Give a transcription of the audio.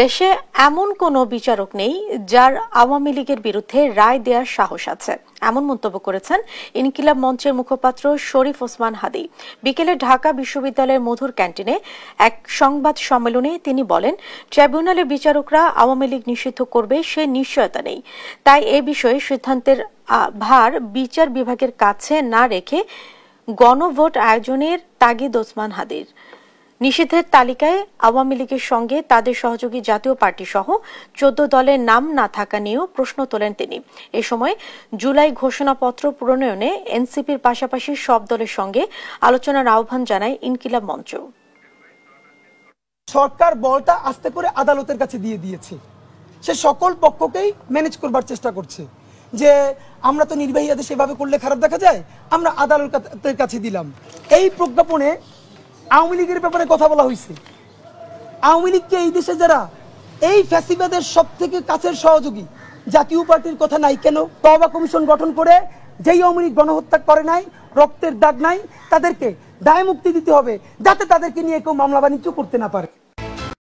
দেশে এমন কোনো বিচারক নেই যার আওয়ামী লীগের বিরুদ্ধে রায় দেওয়ার সাহস আছে, এমন মন্তব্য করেছেন ইনকিলাব মঞ্চের মুখপাত্র শরীফ ওসমান হাদী। বিকেলে ঢাকা বিশ্ববিদ্যালয়ের মধুর ক্যান্টিনে এক সংবাদ সম্মেলনে তিনি বলেন, ট্রাইব্যুনালের বিচারকরা আওয়ামী লীগ নিষিদ্ধ করবে সে নিশ্চয়তা নেই। তাই এ বিষয়ে সিদ্ধান্তের ভার বিচার বিভাগের কাছে না রেখে গণভোট আয়োজনের তাগিদ ওসমান হাদীর। নিষিদ্ধের তালিকায় আওয়ামী লীগের সঙ্গে তাদের সহযোগী জাতীয় পার্টি সহ 14 দলের নাম না থাকা নিয়েও প্রশ্ন তোলেন তিনি। এ সময় জুলাই ঘোষণাপত্র প্রণয়নে এনসিপির পাশাপাশি সব দলের সঙ্গে আলোচনার আহ্বান জানায় ইনকিলাব মঞ্চ। সরকার বলটা আস্তে করে আদালতের কাছে দিয়ে দিয়েছে, সে সকল পক্ষকেই ম্যানেজ করবার চেষ্টা করছে যে আমরা তো নির্বাহী আদেশ এভাবে করলে খারাপ দেখা যায়, আমরা আদালতের কাছে দিলাম। এই প্রজ্ঞাপনে আওয়ামী লীগের ব্যাপারে কথা বলা হয়েছে। আওয়ামী লীগকে এই দেশে যারা এই ফ্যাসিবাদের সব থেকে কাছের সহযোগী, জাতীয় পার্টির কথা নাই কেন? তওবা কমিশন গঠন করে যেই আওয়ামী লীগ গণহত্যা করে নাই, রক্তের দাগ নাই, তাদেরকে দায় মুক্তি দিতে হবে, যাতে তাদেরকে নিয়ে কেউ মামলা বাণিজ্য করতে না পারে।